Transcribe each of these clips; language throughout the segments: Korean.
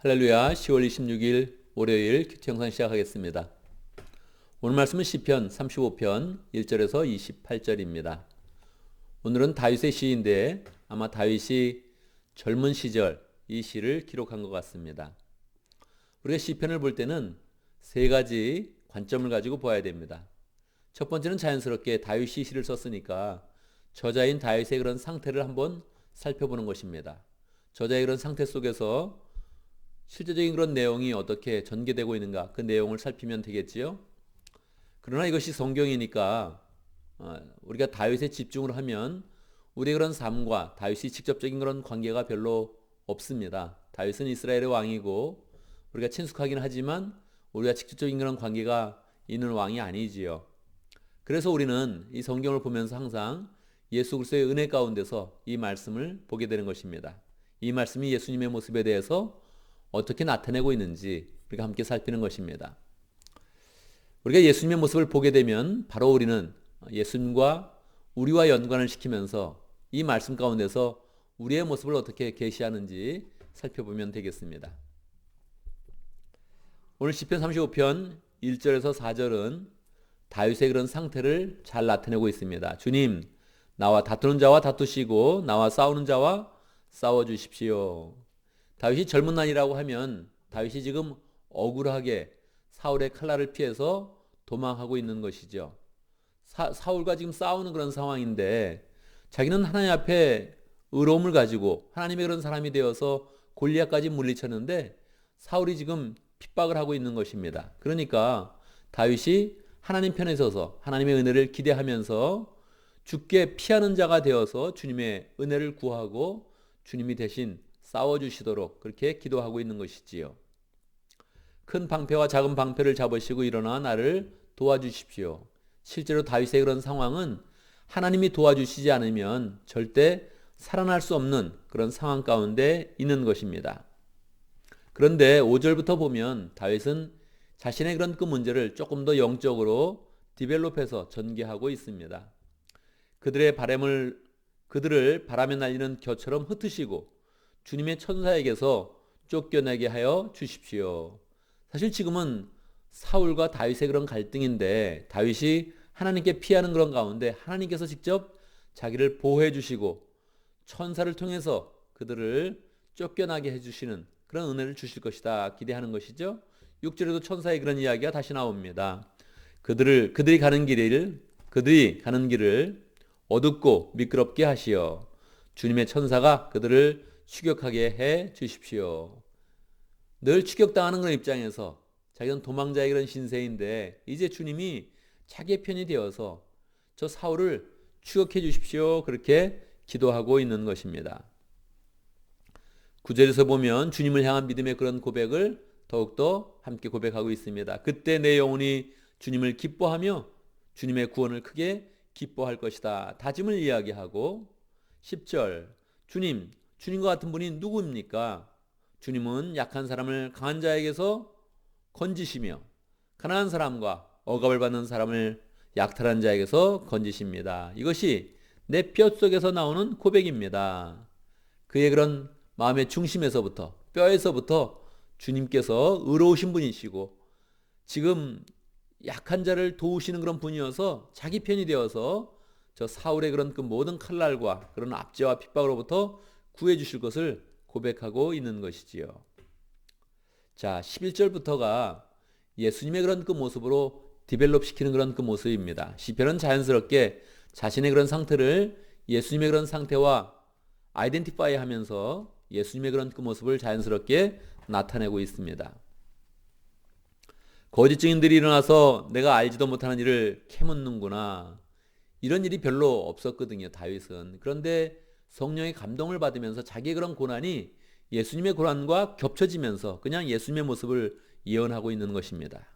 할렐루야. 10월 26일 월요일 큐티 영상 시작하겠습니다. 오늘 말씀은 시편 35편 1절에서 28절입니다. 오늘은 다윗의 시인데 아마 다윗이 젊은 시절 이 시를 기록한 것 같습니다. 우리가 시편을 볼 때는 세 가지 관점을 가지고 보아야 됩니다. 첫 번째는 자연스럽게 다윗이 시를 썼으니까 저자인 다윗의 그런 상태를 한번 살펴보는 것입니다. 저자의 그런 상태 속에서 실제적인 그런 내용이 어떻게 전개되고 있는가, 그 내용을 살피면 되겠지요. 그러나 이것이 성경이니까 우리가 다윗에 집중을 하면 우리의 그런 삶과 다윗이 직접적인 그런 관계가 별로 없습니다. 다윗은 이스라엘의 왕이고 우리가 친숙하긴 하지만 우리가 직접적인 그런 관계가 있는 왕이 아니지요. 그래서 우리는 이 성경을 보면서 항상 예수 그리스도의 은혜 가운데서 이 말씀을 보게 되는 것입니다. 이 말씀이 예수님의 모습에 대해서 어떻게 나타내고 있는지 우리가 함께 살피는 것입니다. 우리가 예수님의 모습을 보게 되면 바로 우리는 예수님과 우리와 연관을 시키면서 이 말씀 가운데서 우리의 모습을 어떻게 계시하는지 살펴보면 되겠습니다. 오늘 시편 35편 1절에서 4절은 다윗의 그런 상태를 잘 나타내고 있습니다. 주님, 나와 다투는 자와 다투시고 나와 싸우는 자와 싸워주십시오. 다윗이 젊은 날이라고 하면 다윗이 지금 억울하게 사울의 칼날을 피해서 도망하고 있는 것이죠. 사울과 지금 싸우는 그런 상황인데 자기는 하나님 앞에 의로움을 가지고 하나님의 그런 사람이 되어서 골리앗까지 물리쳤는데 사울이 지금 핍박을 하고 있는 것입니다. 그러니까 다윗이 하나님 편에 서서 하나님의 은혜를 기대하면서 죽게 피하는 자가 되어서 주님의 은혜를 구하고 주님이 대신 싸워주시도록 그렇게 기도하고 있는 것이지요. 큰 방패와 작은 방패를 잡으시고 일어나 나를 도와주십시오. 실제로 다윗의 그런 상황은 하나님이 도와주시지 않으면 절대 살아날 수 없는 그런 상황 가운데 있는 것입니다. 그런데 5절부터 보면 다윗은 자신의 그런 그 문제를 조금 더 영적으로 디벨롭해서 전개하고 있습니다. 그들을 바람에 날리는 겨처럼 흩으시고 주님의 천사에게서 쫓겨나게 하여 주십시오. 사실 지금은 사울과 다윗의 그런 갈등인데 다윗이 하나님께 피하는 그런 가운데 하나님께서 직접 자기를 보호해 주시고 천사를 통해서 그들을 쫓겨나게 해주시는 그런 은혜를 주실 것이다 기대하는 것이죠. 6절에도 천사의 그런 이야기가 다시 나옵니다. 그들이 가는 길을 어둡고 미끄럽게 하시어 주님의 천사가 그들을 추격하게 해 주십시오. 늘 추격당하는 그런 입장에서 자기는 도망자의 그런 신세인데 이제 주님이 자기의 편이 되어서 저 사울을 추격해 주십시오. 그렇게 기도하고 있는 것입니다. 9절에서 보면 주님을 향한 믿음의 그런 고백을 더욱더 함께 고백하고 있습니다. 그때 내 영혼이 주님을 기뻐하며 주님의 구원을 크게 기뻐할 것이다. 다짐을 이야기하고 10절 주님과 같은 분이 누구입니까? 주님은 약한 사람을 강한 자에게서 건지시며 가난한 사람과 억압을 받는 사람을 약탈한 자에게서 건지십니다. 이것이 내 뼛속에서 나오는 고백입니다. 그의 그런 마음의 중심에서부터 뼈에서부터 주님께서 의로우신 분이시고 지금 약한 자를 도우시는 그런 분이어서 자기 편이 되어서 저 사울의 그런 그 모든 칼날과 그런 압제와 핍박으로부터 구해 주실 것을 고백하고 있는 것이지요. 자, 11절부터가 예수님의 그런 그 모습으로 디벨롭 시키는 그런 그 모습입니다. 시편은 자연스럽게 자신의 그런 상태를 예수님의 그런 상태와 아이덴티파이 하면서 예수님의 그런 그 모습을 자연스럽게 나타내고 있습니다. 거짓 증인들이 일어나서 내가 알지도 못하는 일을 캐묻는구나. 이런 일이 별로 없었거든요, 다윗은. 그런데 성령의 감동을 받으면서 자기의 그런 고난이 예수님의 고난과 겹쳐지면서 그냥 예수님의 모습을 예언하고 있는 것입니다.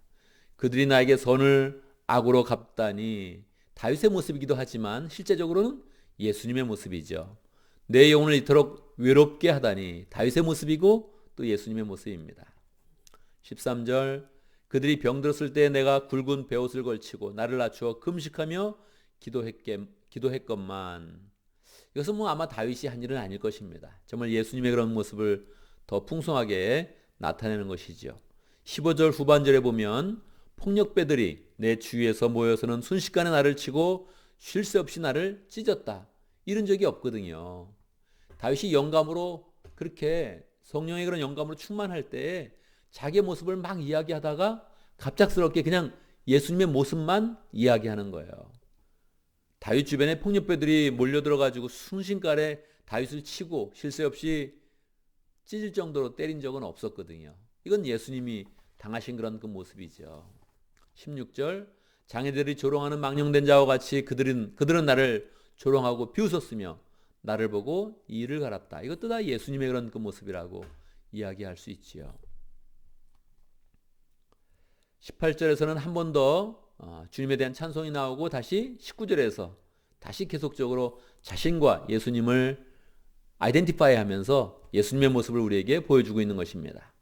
그들이 나에게 선을 악으로 갚다니 다윗의 모습이기도 하지만 실제적으로는 예수님의 모습이죠. 내 영혼을 이토록 외롭게 하다니 다윗의 모습이고 또 예수님의 모습입니다. 13절 그들이 병들었을 때 내가 굵은 베옷을 걸치고 나를 낮추어 금식하며 기도했건만. 이것은 아마 다윗이 한 일은 아닐 것입니다. 정말 예수님의 그런 모습을 더 풍성하게 나타내는 것이죠. 15절 후반절에 보면 폭력배들이 내 주위에서 모여서는 순식간에 나를 치고 쉴 새 없이 나를 찢었다. 이런 적이 없거든요. 다윗이 영감으로 그렇게 성령의 그런 영감으로 충만할 때 자기의 모습을 막 이야기하다가 갑작스럽게 그냥 예수님의 모습만 이야기하는 거예요. 다윗 주변에 폭력배들이 몰려들어가지고 순식간에 다윗을 치고 쉴 새 없이 찢을 정도로 때린 적은 없었거든요. 이건 예수님이 당하신 그런 그 모습이죠. 16절 장애들이 조롱하는 망령된 자와 같이 그들은 나를 조롱하고 비웃었으며 나를 보고 이를 갈았다. 이것도 다 예수님의 그런 그 모습이라고 이야기할 수 있지요. 18절에서는 한 번 더 주님에 대한 찬송이 나오고 다시 19절에서 다시 계속적으로 자신과 예수님을 아이덴티파이 하면서 예수님의 모습을 우리에게 보여주고 있는 것입니다.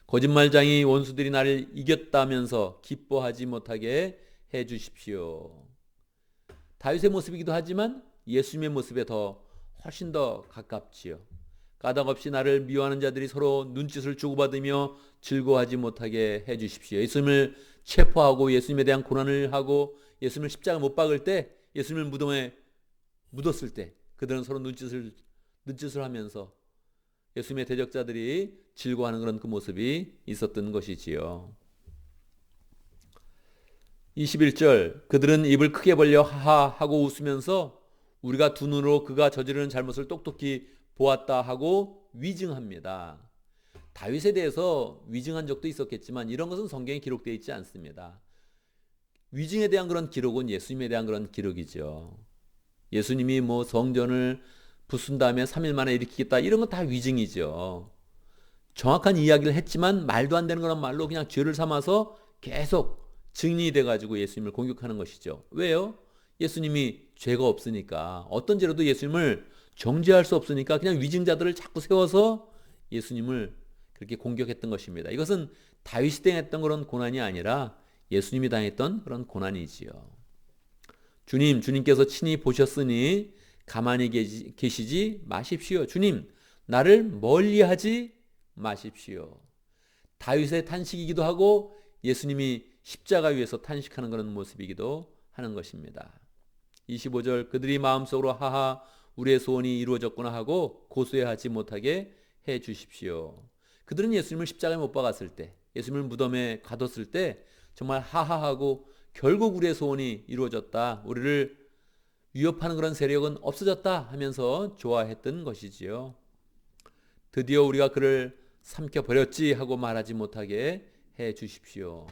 거짓말장이 원수들이 나를 이겼다면서 기뻐하지 못하게 해 주십시오. 다윗의 모습이기도 하지만 예수님의 모습에 훨씬 더 가깝지요. 까닭없이 나를 미워하는 자들이 서로 눈짓을 주고받으며 즐거워하지 못하게 해 주십시오. 예수님을 체포하고 예수님에 대한 고난을 하고 예수님을 십자가 못 박을 때, 예수님을 무덤에 묻었을 때 그들은 서로 눈짓을 하면서 예수님의 대적자들이 즐거워하는 그런 그 모습이 있었던 것이지요. 21절 그들은 입을 크게 벌려 하하 하고 웃으면서 우리가 두 눈으로 그가 저지르는 잘못을 똑똑히 보았다 하고 위증합니다. 다윗에 대해서 위증한 적도 있었겠지만 이런 것은 성경에 기록되어 있지 않습니다. 위증에 대한 그런 기록은 예수님에 대한 그런 기록이죠. 예수님이 뭐 성전을 부순 다음에 3일 만에 일으키겠다 이런 건 다 위증이죠. 정확한 이야기를 했지만 말도 안 되는 그런 말로 그냥 죄를 삼아서 계속 증인이 돼가지고 예수님을 공격하는 것이죠. 왜요? 예수님이 죄가 없으니까 어떤 죄로도 예수님을 정죄할 수 없으니까 그냥 위증자들을 자꾸 세워서 예수님을 그렇게 공격했던 것입니다. 이것은 다윗이 당했던 그런 고난이 아니라 예수님이 당했던 그런 고난이지요. 주님께서 친히 보셨으니 가만히 계시지 마십시오. 주님, 나를 멀리하지 마십시오. 다윗의 탄식이기도 하고 예수님이 십자가 위에서 탄식하는 그런 모습이기도 하는 것입니다. 25절 그들이 마음속으로 하하 우리의 소원이 이루어졌구나 하고 고소해하지 못하게 해 주십시오. 그들은 예수님을 십자가에 못 박았을 때, 예수님을 무덤에 가뒀을 때 정말 하하하고 결국 우리의 소원이 이루어졌다, 우리를 위협하는 그런 세력은 없어졌다 하면서 좋아했던 것이지요. 드디어 우리가 그를 삼켜버렸지 하고 말하지 못하게 해 주십시오.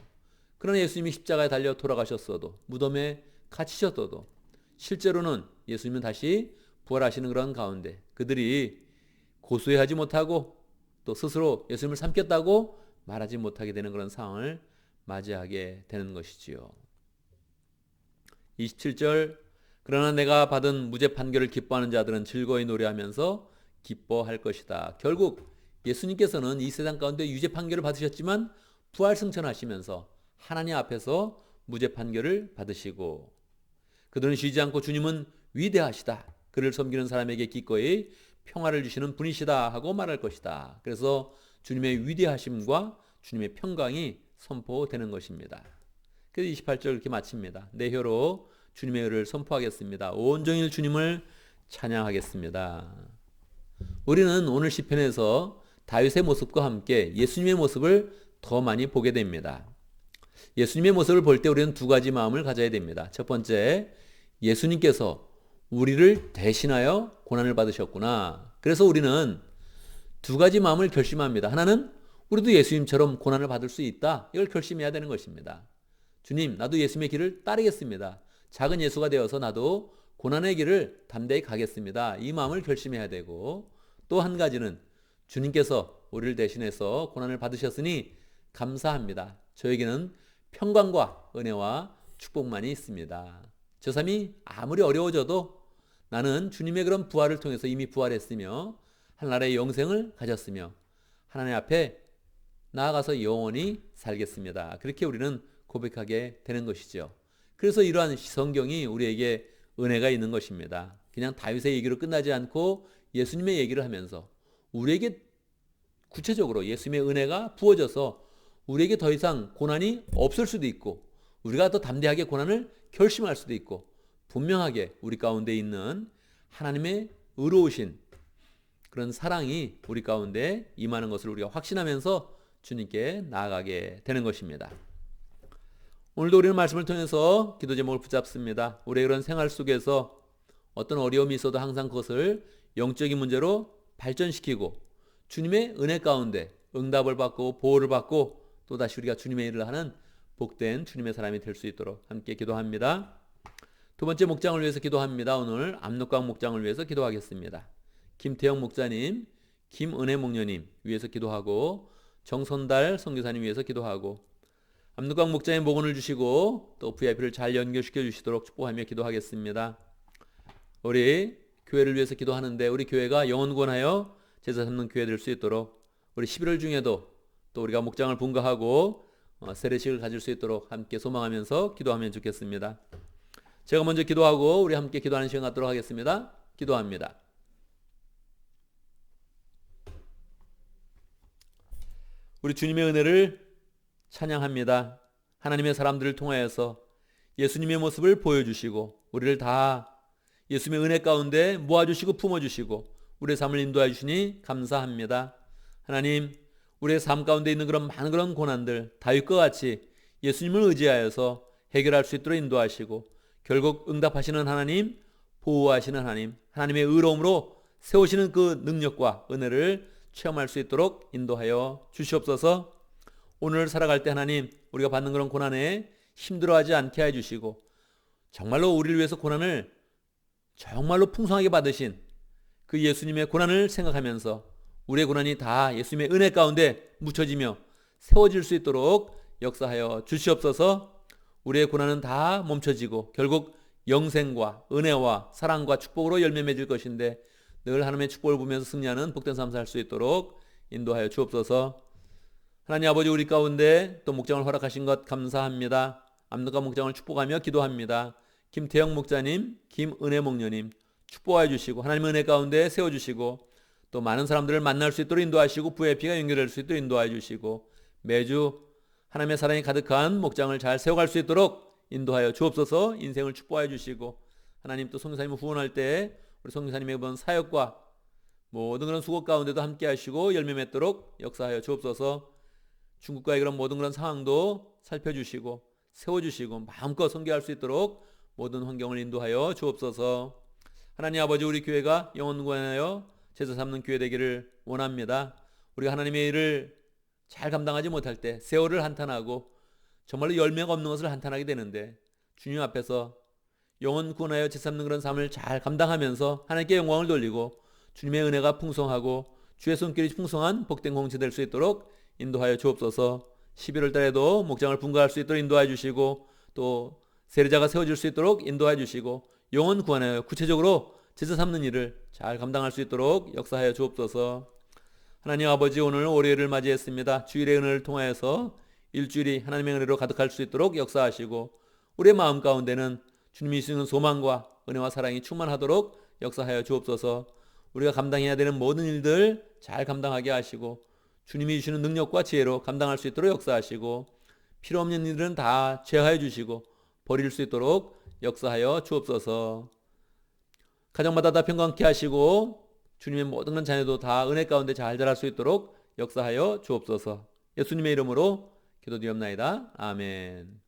그러나 예수님이 십자가에 달려 돌아가셨어도, 무덤에 갇히셨어도 실제로는 예수님은 다시 부활하시는 그런 가운데 그들이 고소해하지 못하고 또 스스로 예수님을 삼켰다고 말하지 못하게 되는 그런 상황을 맞이하게 되는 것이지요. 27절 그러나 내가 받은 무죄 판결을 기뻐하는 자들은 즐거이 노래하면서 기뻐할 것이다. 결국 예수님께서는 이 세상 가운데 유죄 판결을 받으셨지만 부활 승천하시면서 하나님 앞에서 무죄 판결을 받으시고 그들은 쉬지 않고 주님은 위대하시다, 그를 섬기는 사람에게 기꺼이 평화를 주시는 분이시다 하고 말할 것이다. 그래서 주님의 위대하심과 주님의 평강이 선포되는 것입니다. 그래서 28절 이렇게 마칩니다. 내 혀로 주님의 의를 선포하겠습니다. 온종일 주님을 찬양하겠습니다. 우리는 오늘 시편에서 다윗의 모습과 함께 예수님의 모습을 더 많이 보게 됩니다. 예수님의 모습을 볼 때 우리는 두 가지 마음을 가져야 됩니다. 첫 번째, 예수님께서 우리를 대신하여 고난을 받으셨구나. 그래서 우리는 두 가지 마음을 결심합니다. 하나는 우리도 예수님처럼 고난을 받을 수 있다. 이걸 결심해야 되는 것입니다. 주님, 나도 예수님의 길을 따르겠습니다. 작은 예수가 되어서 나도 고난의 길을 담대히 가겠습니다. 이 마음을 결심해야 되고, 또 한 가지는 주님께서 우리를 대신해서 고난을 받으셨으니 감사합니다. 저에게는 평강과 은혜와 축복만이 있습니다. 저 삶이 아무리 어려워져도 나는 주님의 그런 부활을 통해서 이미 부활했으며 하나님의 영생을 가졌으며 하나님 앞에 나아가서 영원히 살겠습니다. 그렇게 우리는 고백하게 되는 것이죠. 그래서 이러한 성경이 우리에게 은혜가 있는 것입니다. 그냥 다윗의 얘기로 끝나지 않고 예수님의 얘기를 하면서 우리에게 구체적으로 예수님의 은혜가 부어져서 우리에게 더 이상 고난이 없을 수도 있고 우리가 더 담대하게 고난을 결심할 수도 있고 분명하게 우리 가운데 있는 하나님의 의로우신 그런 사랑이 우리 가운데 임하는 것을 우리가 확신하면서 주님께 나아가게 되는 것입니다. 오늘도 우리는 말씀을 통해서 기도 제목을 붙잡습니다. 우리의 그런 생활 속에서 어떤 어려움이 있어도 항상 그것을 영적인 문제로 발전시키고 주님의 은혜 가운데 응답을 받고 보호를 받고 또다시 우리가 주님의 일을 하는 복된 주님의 사람이 될 수 있도록 함께 기도합니다. 두 번째 목장을 위해서 기도합니다. 오늘 압록강 목장을 위해서 기도하겠습니다. 김태영 목자님, 김은혜 목녀님 위해서 기도하고 정선달 선교사님 위해서 기도하고 압록강 목장의 복원을 주시고 또 VIP를 잘 연결시켜 주시도록 축복하며 기도하겠습니다. 우리 교회를 위해서 기도하는데 우리 교회가 영원 구원하여 제자 삼는 교회 될 수 있도록 우리 11월 중에도 또 우리가 목장을 분가하고 세례식을 가질 수 있도록 함께 소망하면서 기도하면 좋겠습니다. 제가 먼저 기도하고 우리 함께 기도하는 시간 갖도록 하겠습니다. 기도합니다. 우리 주님의 은혜를 찬양합니다. 하나님의 사람들을 통하여서 예수님의 모습을 보여주시고 우리를 다 예수님의 은혜 가운데 모아주시고 품어주시고 우리의 삶을 인도해 주시니 감사합니다. 하나님, 우리의 삶 가운데 있는 그런 많은 그런 고난들 다윗과 같이 예수님을 의지하여서 해결할 수 있도록 인도하시고 결국 응답하시는 하나님, 보호하시는 하나님, 하나님의 의로움으로 세우시는 그 능력과 은혜를 체험할 수 있도록 인도하여 주시옵소서. 오늘 살아갈 때 하나님, 우리가 받는 그런 고난에 힘들어하지 않게 해주시고 정말로 우리를 위해서 고난을 정말로 풍성하게 받으신 그 예수님의 고난을 생각하면서 우리의 고난이 다 예수님의 은혜 가운데 묻혀지며 세워질 수 있도록 역사하여 주시옵소서. 우리의 고난은 다 멈춰지고 결국 영생과 은혜와 사랑과 축복으로 열매 맺을 것인데 늘 하나님의 축복을 보면서 승리하는 복된 삶 살 수 있도록 인도하여 주옵소서. 하나님 아버지, 우리 가운데 또 목장을 허락하신 것 감사합니다. 압록강 목장을 축복하며 기도합니다. 김태영 목자님, 김은혜 목녀님 축복하여 주시고 하나님의 은혜 가운데 세워주시고 또 많은 사람들을 만날 수 있도록 인도하시고 VIP가 연결될 수 있도록 인도하여 주시고 매주 하나님의 사랑이 가득한 목장을 잘 세워갈 수 있도록 인도하여 주옵소서. 인생을 축복하여 주시고 하나님 또 선교사님을 후원할 때 우리 선교사님의 이번 사역과 모든 그런 수고 가운데도 함께 하시고 열매 맺도록 역사하여 주옵소서. 중국과의 그런 모든 그런 상황도 살펴주시고 세워주시고 마음껏 선교할 수 있도록 모든 환경을 인도하여 주옵소서. 하나님 아버지, 우리 교회가 영원구원하여 제자 삼는 교회 되기를 원합니다. 우리가 하나님의 일을 잘 감당하지 못할 때 세월을 한탄하고 정말로 열매가 없는 것을 한탄하게 되는데 주님 앞에서 영원 구원하여 제사 삼는 그런 삶을 잘 감당하면서 하나님께 영광을 돌리고 주님의 은혜가 풍성하고 주의 손길이 풍성한 복된 공동체 될 수 있도록 인도하여 주옵소서. 11월 달에도 목장을 분가할 수 있도록 인도하여 주시고 또 세례자가 세워질 수 있도록 인도하여 주시고 영원 구원하여 구체적으로 제사 삼는 일을 잘 감당할 수 있도록 역사하여 주옵소서. 하나님 아버지, 오늘 월요일을 맞이했습니다. 주일의 은혜를 통하여서 일주일이 하나님의 은혜로 가득할 수 있도록 역사하시고 우리의 마음 가운데는 주님이 주시는 소망과 은혜와 사랑이 충만하도록 역사하여 주옵소서. 우리가 감당해야 되는 모든 일들 잘 감당하게 하시고 주님이 주시는 능력과 지혜로 감당할 수 있도록 역사하시고 필요 없는 일들은 다 제하여 주시고 버릴 수 있도록 역사하여 주옵소서. 가정마다 다 평강케 하시고 주님의 모든 그런 자녀도 다 은혜 가운데 잘 자랄 수 있도록 역사하여 주옵소서. 예수님의 이름으로 기도드리옵나이다. 아멘.